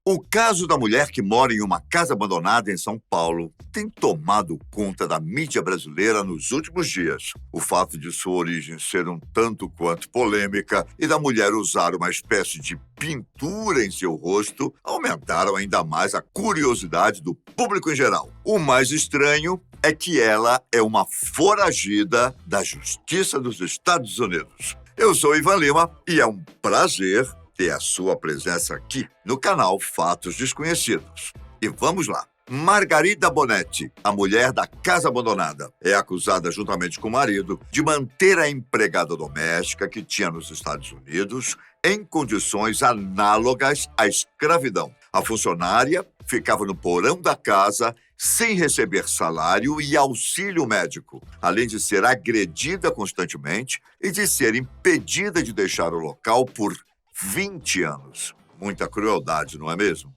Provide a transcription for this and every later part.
O caso da mulher que mora em uma casa abandonada em São Paulo tem tomado conta da mídia brasileira nos últimos dias. O fato de sua origem ser um tanto quanto polêmica e da mulher usar uma espécie de pintura em seu rosto aumentaram ainda mais a curiosidade do público em geral. O mais estranho é que ela é uma foragida da Justiça dos Estados Unidos. Eu sou Ivan Lima e é um prazer ter a sua presença aqui no canal Fatos Desconhecidos. E vamos lá. Margarida Bonetti, a mulher da casa abandonada, é acusada juntamente com o marido de manter a empregada doméstica que tinha nos Estados Unidos em condições análogas à escravidão. A funcionária ficava no porão da casa sem receber salário e auxílio médico, além de ser agredida constantemente e de ser impedida de deixar o local por 20 anos. Muita crueldade, não é mesmo?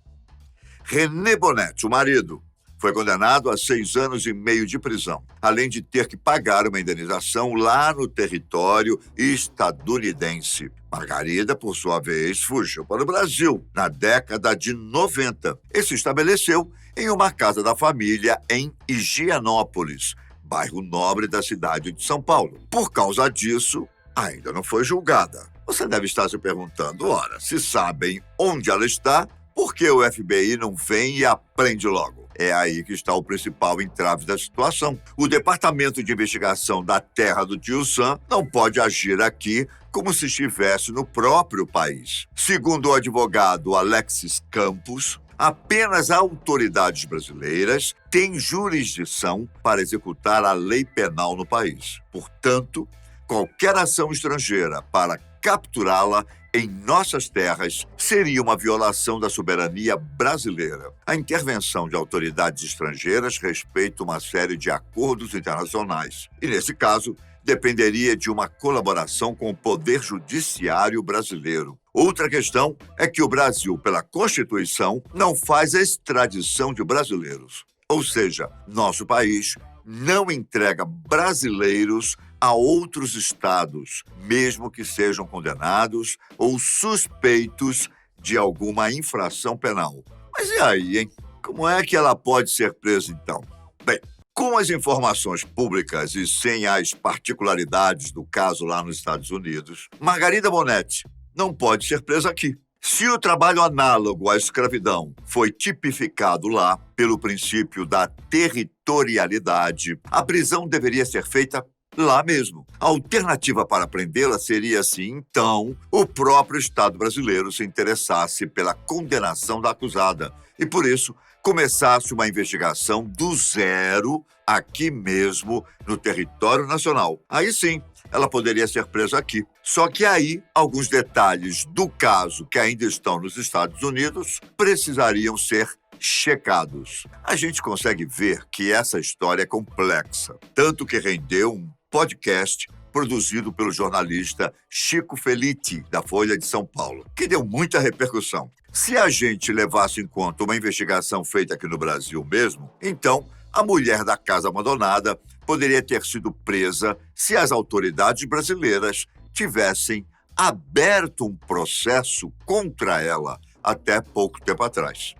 René Bonetti, o marido, foi condenado a 6 anos e meio de prisão, além de ter que pagar uma indenização lá no território estadunidense. Margarida, por sua vez, fugiu para o Brasil na década de 90 e se estabeleceu em uma casa da família em Higienópolis, bairro nobre da cidade de São Paulo. Por causa disso, ainda não foi julgada. Você deve estar se perguntando, ora, se sabem onde ela está, por que o FBI não vem e aprende logo? É aí que está o principal entrave da situação. O Departamento de Investigação da Terra do Tio Sam não pode agir aqui como se estivesse no próprio país. Segundo o advogado Alexis Campos, apenas autoridades brasileiras têm jurisdição para executar a lei penal no país. Portanto, qualquer ação estrangeira para capturá-la em nossas terras seria uma violação da soberania brasileira. A intervenção de autoridades estrangeiras respeita uma série de acordos internacionais e, nesse caso, dependeria de uma colaboração com o Poder Judiciário brasileiro. Outra questão é que o Brasil, pela Constituição, não faz extradição de brasileiros. Ou seja, nosso país não entrega brasileiros a outros estados, mesmo que sejam condenados ou suspeitos de alguma infração penal. Mas e aí, hein? Como é que ela pode ser presa, então? Bem, com as informações públicas e sem as particularidades do caso lá nos Estados Unidos, Margarida Bonetti não pode ser presa aqui. Se o trabalho análogo à escravidão foi tipificado lá pelo princípio da territorialidade, a prisão deveria ser feita lá mesmo. A alternativa para prendê-la seria, assim, então, o próprio Estado brasileiro se interessasse pela condenação da acusada e, por isso, começasse uma investigação do zero aqui mesmo no território nacional. Aí sim, ela poderia ser presa aqui. Só que aí, alguns detalhes do caso que ainda estão nos Estados Unidos precisariam ser checados. A gente consegue ver que essa história é complexa, tanto que rendeu um podcast produzido pelo jornalista Chico Felitti, da Folha de São Paulo, que deu muita repercussão. Se a gente levasse em conta uma investigação feita aqui no Brasil mesmo, então a mulher da casa abandonada poderia ter sido presa se as autoridades brasileiras tivessem aberto um processo contra ela até pouco tempo atrás.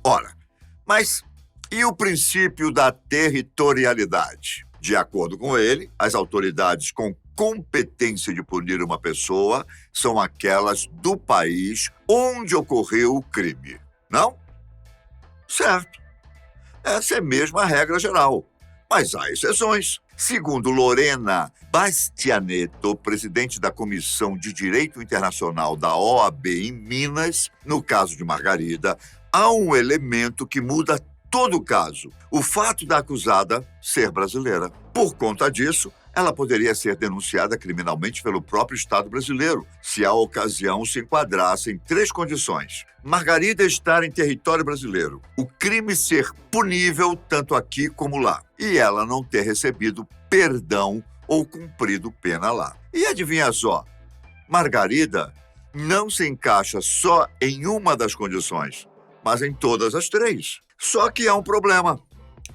Ora, mas e o princípio da territorialidade? De acordo com ele, as autoridades com competência de punir uma pessoa são aquelas do país onde ocorreu o crime. Não? Certo. Essa é mesmo a regra geral. Mas há exceções. Segundo Lorena Bastianetto, presidente da Comissão de Direito Internacional da OAB em Minas, no caso de Margarida, há um elemento que muda todo o caso: o fato da acusada ser brasileira. Por conta disso, ela poderia ser denunciada criminalmente pelo próprio Estado brasileiro, se a ocasião se enquadrasse em 3 condições: Margarida estar em território brasileiro, o crime ser punível tanto aqui como lá, e ela não ter recebido perdão ou cumprido pena lá. E adivinha só, Margarida não se encaixa só em uma das condições, mas em todas as 3. Só que há um problema: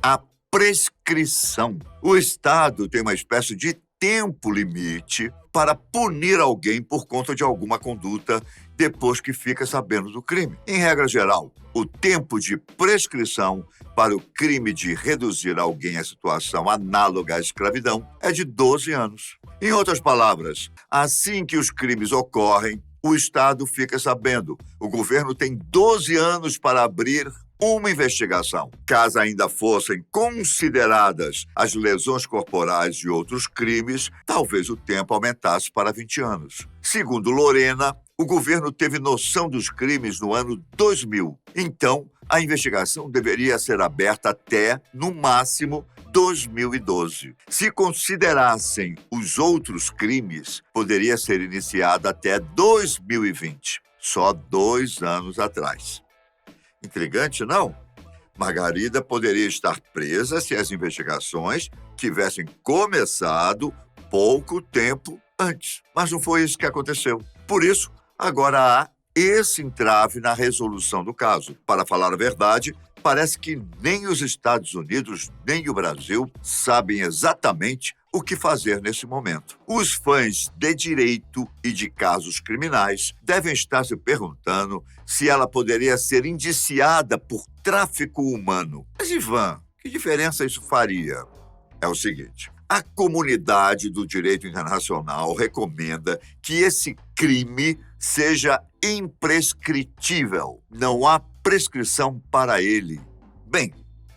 a prescrição. O Estado tem uma espécie de tempo limite para punir alguém por conta de alguma conduta depois que fica sabendo do crime. Em regra geral, o tempo de prescrição para o crime de reduzir alguém à situação análoga à escravidão é de 12 anos. Em outras palavras, assim que os crimes ocorrem, o Estado fica sabendo. O governo tem 12 anos para abrir uma investigação. Caso ainda fossem consideradas as lesões corporais de outros crimes, talvez o tempo aumentasse para 20 anos. Segundo Lorena, o governo teve noção dos crimes no ano 2000. Então, a investigação deveria ser aberta até, no máximo, 2012. Se considerassem os outros crimes, poderia ser iniciada até 2020, só 2 anos atrás. Intrigante, não? Margarida poderia estar presa se as investigações tivessem começado pouco tempo antes. Mas não foi isso que aconteceu. Por isso, agora há esse entrave na resolução do caso. Para falar a verdade, parece que nem os Estados Unidos nem o Brasil sabem exatamente o que fazer nesse momento. Os fãs de direito e de casos criminais devem estar se perguntando se ela poderia ser indiciada por tráfico humano. Mas, Ivan, que diferença isso faria? É o seguinte: a comunidade do direito internacional recomenda que esse crime seja imprescritível. Não há prescrição para ele. Bem,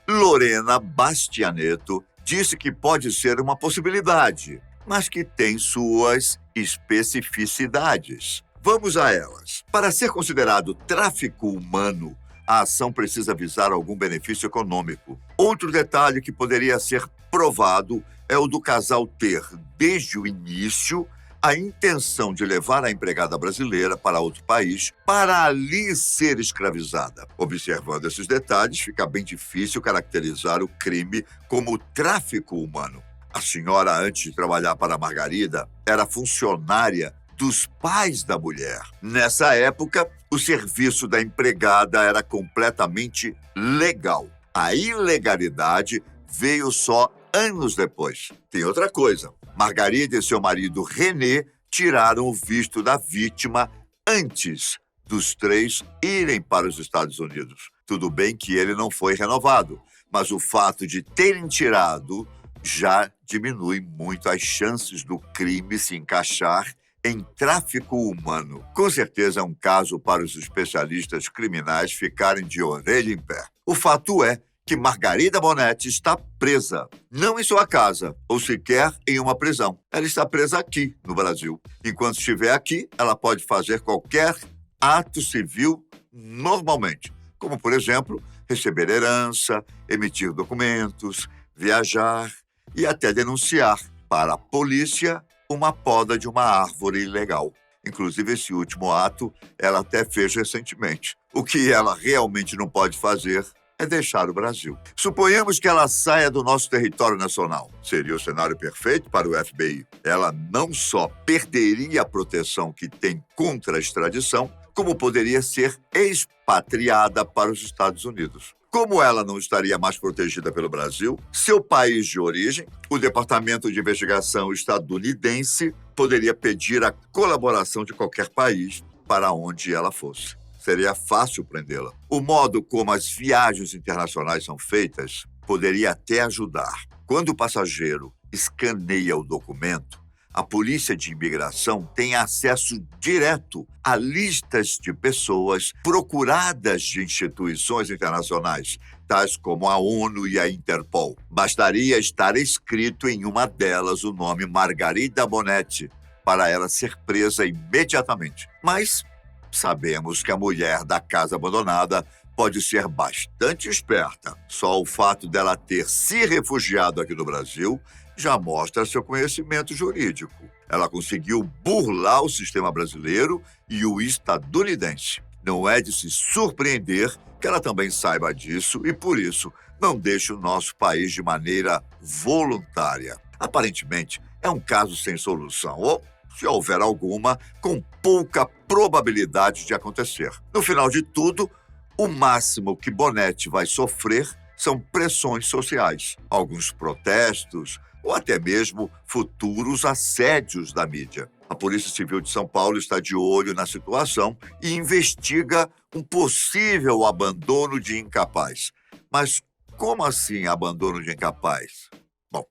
Lorena Bastianetto disse que pode ser uma possibilidade, mas que tem suas especificidades. Vamos a elas. Para ser considerado tráfico humano, a ação precisa visar algum benefício econômico. Outro detalhe que poderia ser provado é o do casal ter, desde o início, a intenção de levar a empregada brasileira para outro país para ali ser escravizada. Observando esses detalhes, fica bem difícil caracterizar o crime como tráfico humano. A senhora, antes de trabalhar para a Margarida, era funcionária dos pais da mulher. Nessa época, o serviço da empregada era completamente legal. A ilegalidade veio só anos depois. Tem outra coisa. Margarida e seu marido René tiraram o visto da vítima antes dos 3 irem para os Estados Unidos. Tudo bem que ele não foi renovado, mas o fato de terem tirado já diminui muito as chances do crime se encaixar em tráfico humano. Com certeza é um caso para os especialistas criminais ficarem de orelha em pé. O fato é que Margarida Bonetti está presa, não em sua casa, ou sequer em uma prisão. Ela está presa aqui, no Brasil. Enquanto estiver aqui, ela pode fazer qualquer ato civil normalmente, como, por exemplo, receber herança, emitir documentos, viajar e até denunciar para a polícia uma poda de uma árvore ilegal. Inclusive, esse último ato ela até fez recentemente. O que ela realmente não pode fazer é deixar o Brasil. Suponhamos que ela saia do nosso território nacional. Seria o cenário perfeito para o FBI. Ela não só perderia a proteção que tem contra a extradição, como poderia ser expatriada para os Estados Unidos. Como ela não estaria mais protegida pelo Brasil, seu país de origem, o Departamento de Investigação estadunidense, poderia pedir a colaboração de qualquer país para onde ela fosse. Seria fácil prendê-la. O modo como as viagens internacionais são feitas poderia até ajudar. Quando o passageiro escaneia o documento, a polícia de imigração tem acesso direto a listas de pessoas procuradas de instituições internacionais, tais como a ONU e a Interpol. Bastaria estar escrito em uma delas o nome Margarida Bonetti para ela ser presa imediatamente. Mas sabemos que a mulher da casa abandonada pode ser bastante esperta. Só o fato dela ter se refugiado aqui no Brasil já mostra seu conhecimento jurídico. Ela conseguiu burlar o sistema brasileiro e o estadunidense. Não é de se surpreender que ela também saiba disso e, por isso, não deixe o nosso país de maneira voluntária. Aparentemente, é um caso sem solução, ou, se houver alguma, com pouca probabilidade de acontecer. No final de tudo, o máximo que Bonetti vai sofrer são pressões sociais, alguns protestos ou até mesmo futuros assédios da mídia. A Polícia Civil de São Paulo está de olho na situação e investiga um possível abandono de incapaz. Mas como assim abandono de incapaz? Bom,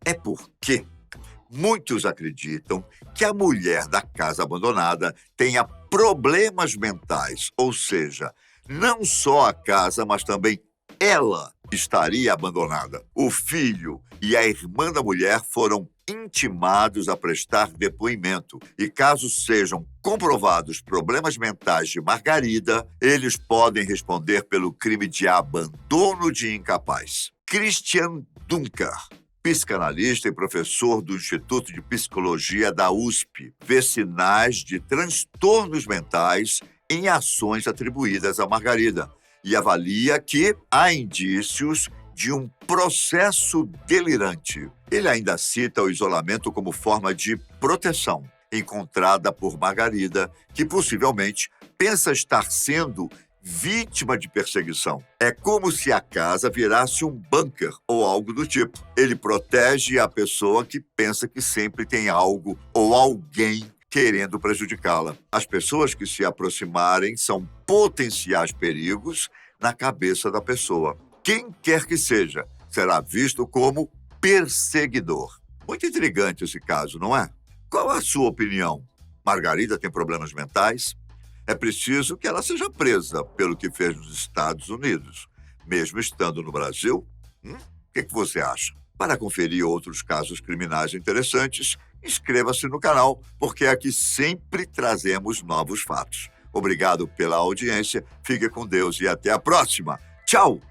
é porque muitos acreditam que a mulher da casa abandonada tenha problemas mentais, ou seja, não só a casa, mas também ela estaria abandonada. O filho e a irmã da mulher foram intimados a prestar depoimento e, caso sejam comprovados problemas mentais de Margarida, eles podem responder pelo crime de abandono de incapaz. Christian Dunker, psicanalista e professor do Instituto de Psicologia da USP, vê sinais de transtornos mentais em ações atribuídas a Margarida e avalia que há indícios de um processo delirante. Ele ainda cita o isolamento como forma de proteção encontrada por Margarida, que possivelmente pensa estar sendo vítima de perseguição. É como se a casa virasse um bunker ou algo do tipo. Ele protege a pessoa que pensa que sempre tem algo ou alguém querendo prejudicá-la. As pessoas que se aproximarem são potenciais perigos na cabeça da pessoa. Quem quer que seja, será visto como perseguidor. Muito intrigante esse caso, não é? Qual a sua opinião? Margarida tem problemas mentais? É preciso que ela seja presa pelo que fez nos Estados Unidos, mesmo estando no Brasil? O que você acha? Para conferir outros casos criminais interessantes, inscreva-se no canal, porque aqui sempre trazemos novos fatos. Obrigado pela audiência, fique com Deus e até a próxima. Tchau!